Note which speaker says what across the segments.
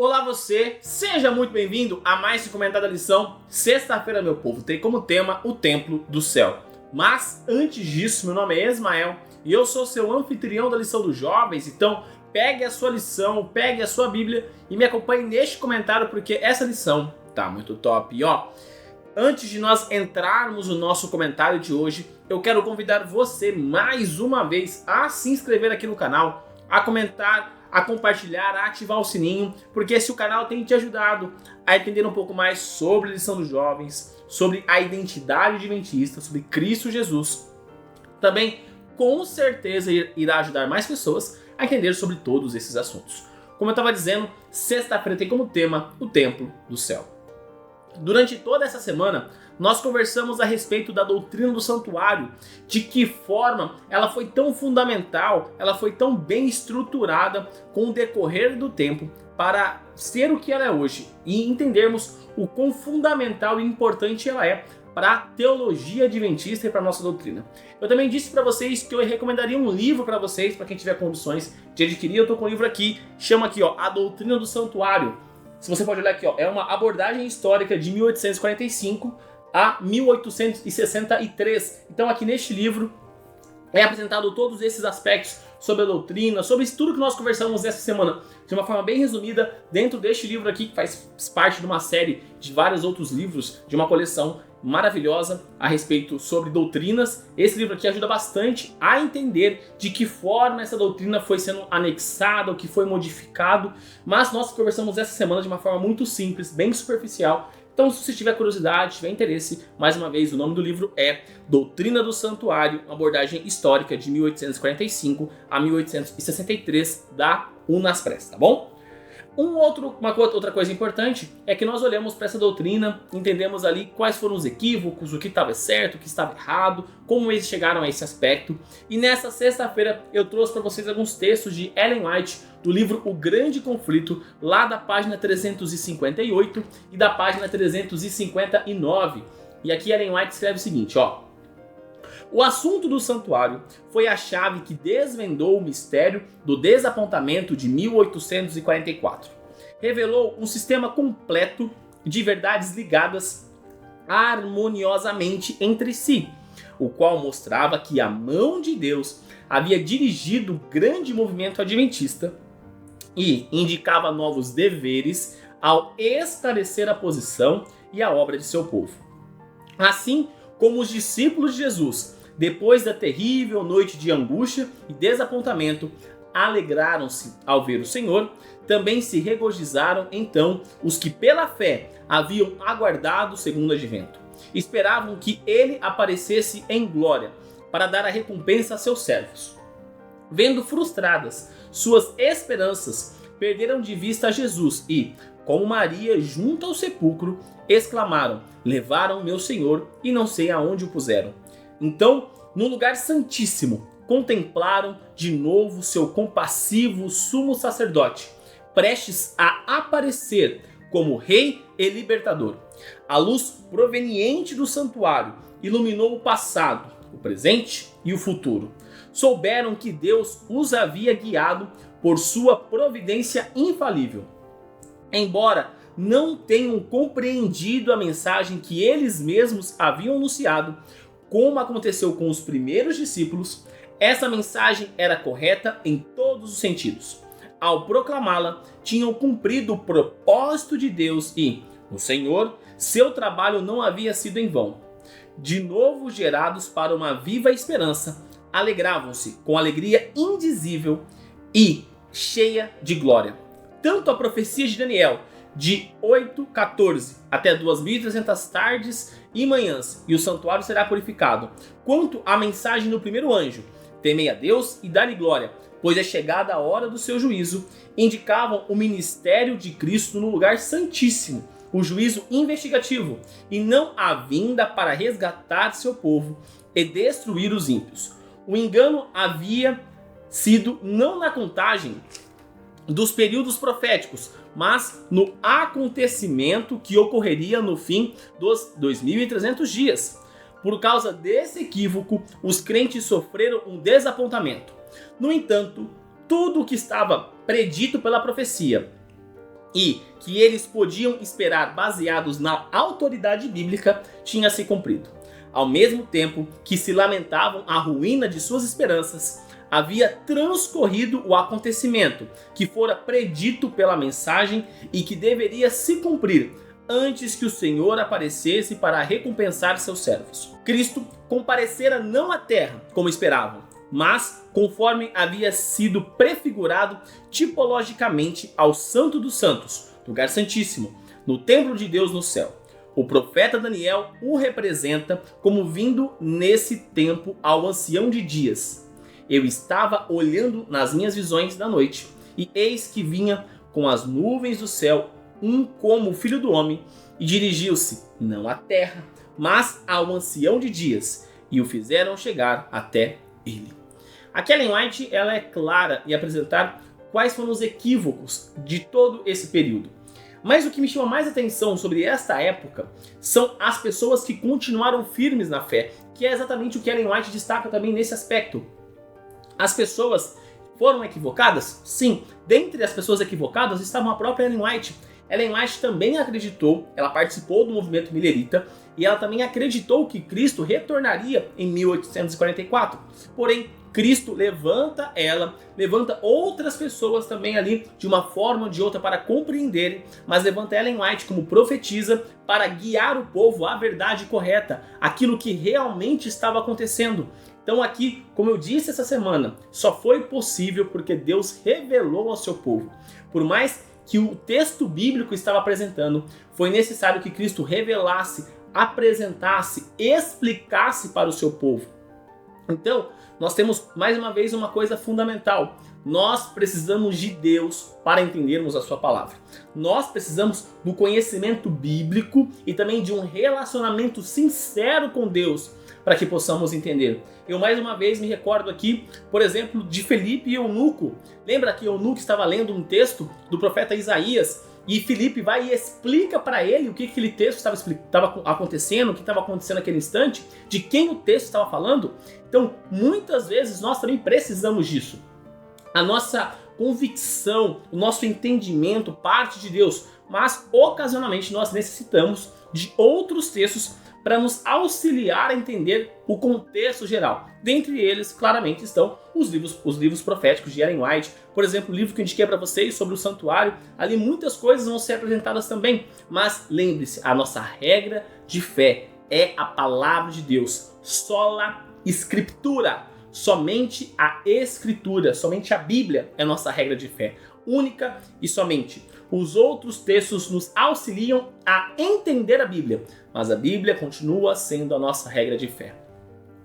Speaker 1: Olá você, seja muito bem-vindo a mais um comentário da lição Sexta-feira, meu povo, tem como tema o Templo do Céu. Mas antes disso, meu nome é Ismael e eu sou seu anfitrião da lição dos jovens, então pegue a sua lição, pegue a sua Bíblia e me acompanhe neste comentário porque essa lição tá muito top. E antes de nós entrarmos no nosso comentário de hoje, eu quero convidar você mais uma vez a se inscrever aqui no canal, a comentar, a compartilhar, a ativar o sininho, porque se o canal tem te ajudado a entender um pouco mais sobre a lição dos jovens, sobre a identidade adventista, sobre Cristo Jesus, também com certeza irá ajudar mais pessoas a entender sobre todos esses assuntos. Como eu estava dizendo, sexta-feira tem como tema o Templo do Céu. Durante toda essa semana, nós conversamos a respeito da doutrina do santuário, de que forma ela foi tão fundamental, ela foi tão bem estruturada com o decorrer do tempo para ser o que ela é hoje e entendermos o quão fundamental e importante ela é para a teologia adventista e para a nossa doutrina. Eu também disse para vocês que eu recomendaria um livro para vocês, para quem tiver condições de adquirir. Eu estou com um livro aqui, chama aqui A Doutrina do Santuário. Se você pode olhar aqui, é uma abordagem histórica de 1845 a 1863. Então aqui neste livro é apresentado todos esses aspectos sobre a doutrina, sobre isso tudo que nós conversamos essa semana, de uma forma bem resumida, dentro deste livro aqui, que faz parte de uma série de vários outros livros, de uma coleção maravilhosa a respeito sobre doutrinas. Esse livro aqui ajuda bastante a entender de que forma essa doutrina foi sendo anexada, o que foi modificado, mas nós conversamos essa semana de uma forma muito simples, bem superficial. Então, se você tiver curiosidade, tiver interesse, mais uma vez, o nome do livro é Doutrina do Santuário, uma abordagem histórica de 1845 a 1863 da Unaspress, tá bom? Uma outra coisa importante é que nós olhamos para essa doutrina, entendemos ali quais foram os equívocos, o que estava certo, o que estava errado, como eles chegaram a esse aspecto. E nessa sexta-feira eu trouxe para vocês alguns textos de Ellen White, do livro O Grande Conflito, lá da página 358 e da página 359. E aqui Ellen White escreve o seguinte, O assunto do santuário foi a chave que desvendou o mistério do desapontamento de 1844. Revelou um sistema completo de verdades ligadas harmoniosamente entre si, o qual mostrava que a mão de Deus havia dirigido o grande movimento adventista e indicava novos deveres ao esclarecer a posição e a obra de seu povo. Assim como os discípulos de Jesus, depois da terrível noite de angústia e desapontamento, alegraram-se ao ver o Senhor, também se regozijaram então os que pela fé haviam aguardado o segundo advento. Esperavam que ele aparecesse em glória para dar a recompensa a seus servos. Vendo frustradas suas esperanças, perderam de vista Jesus e, como Maria junto ao sepulcro, exclamaram: levaram meu Senhor e não sei aonde o puseram. Então, no lugar santíssimo, contemplaram de novo seu compassivo sumo sacerdote, prestes a aparecer como rei e libertador. A luz proveniente do santuário iluminou o passado, o presente e o futuro. Souberam que Deus os havia guiado por sua providência infalível. Embora não tenham compreendido a mensagem que eles mesmos haviam anunciado, como aconteceu com os primeiros discípulos, essa mensagem era correta em todos os sentidos. Ao proclamá-la, tinham cumprido o propósito de Deus e, no Senhor, seu trabalho não havia sido em vão. De novo gerados para uma viva esperança, alegravam-se com alegria indizível e cheia de glória. Tanto a profecia de Daniel, de 8:14 até 2.300 tardes e manhãs, e o santuário será purificado, quanto a mensagem do primeiro anjo, temei a Deus e dá-lhe glória, pois é chegada a hora do seu juízo, indicavam o ministério de Cristo no lugar santíssimo, o juízo investigativo, e não a vinda para resgatar seu povo e destruir os ímpios. O engano havia sido não na contagem dos períodos proféticos, mas no acontecimento que ocorreria no fim dos 2.300 dias. Por causa desse equívoco, os crentes sofreram um desapontamento. No entanto, tudo o que estava predito pela profecia e que eles podiam esperar baseados na autoridade bíblica tinha se cumprido. Ao mesmo tempo que se lamentavam a ruína de suas esperanças, havia transcorrido o acontecimento que fora predito pela mensagem e que deveria se cumprir antes que o Senhor aparecesse para recompensar seus servos. Cristo comparecera não à terra como esperavam, mas conforme havia sido prefigurado tipologicamente ao Santo dos Santos, lugar santíssimo, no templo de Deus no céu. O profeta Daniel o representa como vindo nesse tempo ao ancião de dias. Eu estava olhando nas minhas visões da noite, e eis que vinha com as nuvens do céu como o Filho do Homem, e dirigiu-se não à terra, mas ao ancião de dias, e o fizeram chegar até ele. A Ellen White ela é clara em apresentar quais foram os equívocos de todo esse período. Mas o que me chama mais atenção sobre esta época são as pessoas que continuaram firmes na fé, que é exatamente o que Ellen White destaca também nesse aspecto. As pessoas foram equivocadas? Sim. Dentre as pessoas equivocadas estava a própria Ellen White. Ellen White também acreditou, ela participou do movimento Millerita, e ela também acreditou que Cristo retornaria em 1844. Porém, Cristo levanta outras pessoas também ali de uma forma ou de outra para compreenderem, mas levanta Ellen White como profetisa para guiar o povo à verdade correta, aquilo que realmente estava acontecendo. Então aqui, como eu disse essa semana, só foi possível porque Deus revelou ao seu povo. Por mais que o texto bíblico estava apresentando, foi necessário que Cristo revelasse, apresentasse, explicasse para o seu povo. Então, nós temos mais uma vez uma coisa fundamental. Nós precisamos de Deus para entendermos a sua palavra. Nós precisamos do conhecimento bíblico e também de um relacionamento sincero com Deus para que possamos entender. Eu mais uma vez me recordo aqui, por exemplo, de Felipe e Eunuco. Lembra que Eunuco estava lendo um texto do profeta Isaías e Felipe vai e explica para ele o que aquele texto estava acontecendo, o que estava acontecendo naquele instante, de quem o texto estava falando. Então, muitas vezes nós também precisamos disso. A nossa convicção, o nosso entendimento parte de Deus, mas ocasionalmente nós necessitamos de outros textos para nos auxiliar a entender o contexto geral. Dentre eles, claramente, estão os livros proféticos de Ellen White. Por exemplo, o livro que eu indiquei para vocês sobre o santuário. Ali muitas coisas vão ser apresentadas também. Mas lembre-se, a nossa regra de fé é a palavra de Deus. Sola Scriptura. Somente a Escritura, somente a Bíblia é a nossa regra de fé. Única e somente. Os outros textos nos auxiliam a entender a Bíblia, mas a Bíblia continua sendo a nossa regra de fé.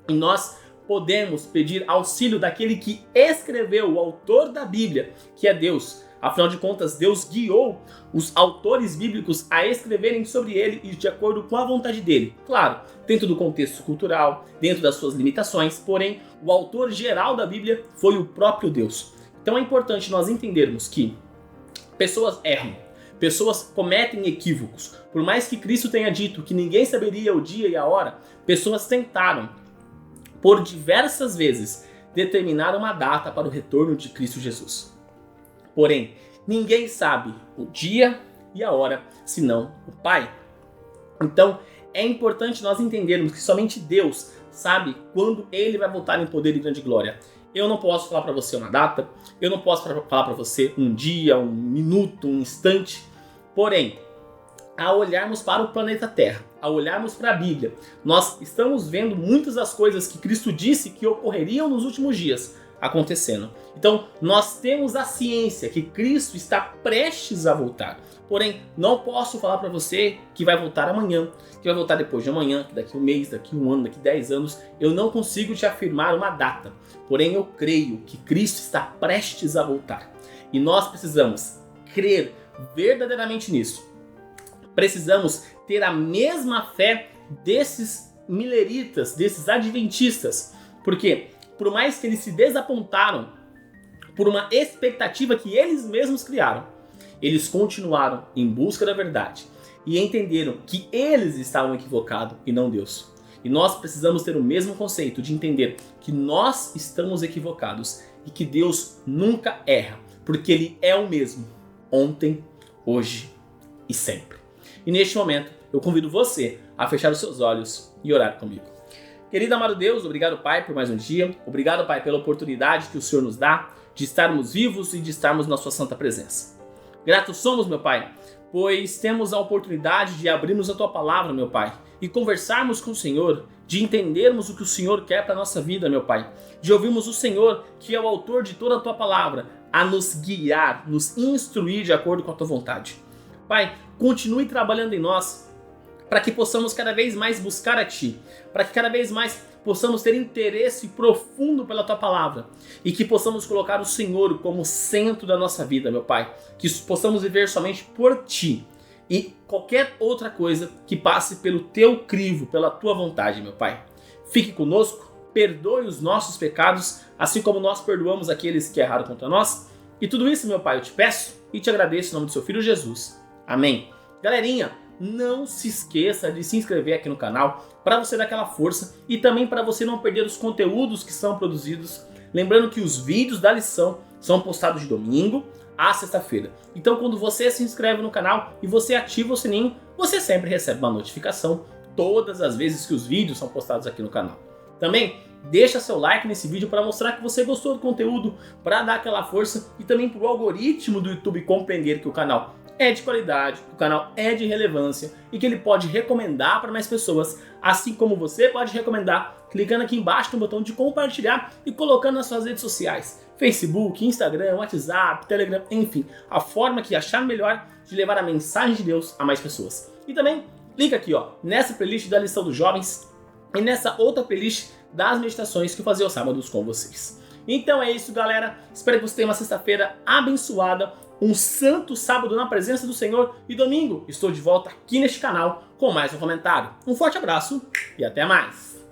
Speaker 1: E nós podemos pedir auxílio daquele que escreveu, o autor da Bíblia, que é Deus. Afinal de contas, Deus guiou os autores bíblicos a escreverem sobre ele e de acordo com a vontade dele. Claro, dentro do contexto cultural, dentro das suas limitações, porém, o autor geral da Bíblia foi o próprio Deus. Então é importante nós entendermos que pessoas erram, pessoas cometem equívocos. Por mais que Cristo tenha dito que ninguém saberia o dia e a hora, pessoas tentaram, por diversas vezes, determinar uma data para o retorno de Cristo Jesus. Porém, ninguém sabe o dia e a hora, senão o Pai. Então, é importante nós entendermos que somente Deus sabe quando Ele vai voltar em poder e grande glória. Eu não posso falar para você uma data, eu não posso falar para você um dia, um minuto, um instante. Porém, ao olharmos para o planeta Terra, ao olharmos para a Bíblia, nós estamos vendo muitas das coisas que Cristo disse que ocorreriam nos últimos dias acontecendo. Então, nós temos a ciência que Cristo está prestes a voltar. Porém, não posso falar para você que vai voltar amanhã, que vai voltar depois de amanhã, que daqui um mês, daqui um ano, daqui 10 anos. Eu não consigo te afirmar uma data. Porém, eu creio que Cristo está prestes a voltar. E nós precisamos crer verdadeiramente nisso. Precisamos ter a mesma fé desses mileritas, desses adventistas. Porque, por mais que eles se desapontaram por uma expectativa que eles mesmos criaram, eles continuaram em busca da verdade e entenderam que eles estavam equivocados e não Deus. E nós precisamos ter o mesmo conceito de entender que nós estamos equivocados e que Deus nunca erra, porque Ele é o mesmo, ontem, hoje e sempre. E neste momento, eu convido você a fechar os seus olhos e orar comigo. Querido amado Deus, obrigado, Pai, por mais um dia. Obrigado, Pai, pela oportunidade que o Senhor nos dá de estarmos vivos e de estarmos na sua santa presença. Gratos somos, meu Pai, pois temos a oportunidade de abrirmos a Tua palavra, meu Pai, e conversarmos com o Senhor, de entendermos o que o Senhor quer para a nossa vida, meu Pai, de ouvirmos o Senhor, que é o autor de toda a Tua palavra, a nos guiar, nos instruir de acordo com a Tua vontade. Pai, continue trabalhando em nós, para que possamos cada vez mais buscar a Ti, para que cada vez mais possamos ter interesse profundo pela Tua palavra e que possamos colocar o Senhor como centro da nossa vida, meu Pai, que possamos viver somente por Ti e qualquer outra coisa que passe pelo Teu crivo, pela Tua vontade, meu Pai. Fique conosco, perdoe os nossos pecados, assim como nós perdoamos aqueles que erraram contra nós. E tudo isso, meu Pai, eu te peço e te agradeço em nome do Seu Filho Jesus. Amém. Galerinha, não se esqueça de se inscrever aqui no canal para você dar aquela força e também para você não perder os conteúdos que são produzidos. Lembrando que os vídeos da lição são postados de domingo a sexta-feira. Então quando você se inscreve no canal e você ativa o sininho, você sempre recebe uma notificação todas as vezes que os vídeos são postados aqui no canal. Também deixa seu like nesse vídeo para mostrar que você gostou do conteúdo, para dar aquela força e também para o algoritmo do YouTube compreender que o canal é de qualidade, o canal é de relevância e que ele pode recomendar para mais pessoas, assim como você pode recomendar clicando aqui embaixo no botão de compartilhar e colocando nas suas redes sociais, Facebook, Instagram, WhatsApp, Telegram, enfim, a forma que achar melhor de levar a mensagem de Deus a mais pessoas. E também clica aqui nessa playlist da lição dos jovens e nessa outra playlist das meditações que eu fazia aos sábados com vocês. Então é isso, galera, espero que você tenha uma sexta-feira abençoada, um santo sábado na presença do Senhor e domingo estou de volta aqui neste canal com mais um comentário. Um forte abraço e até mais!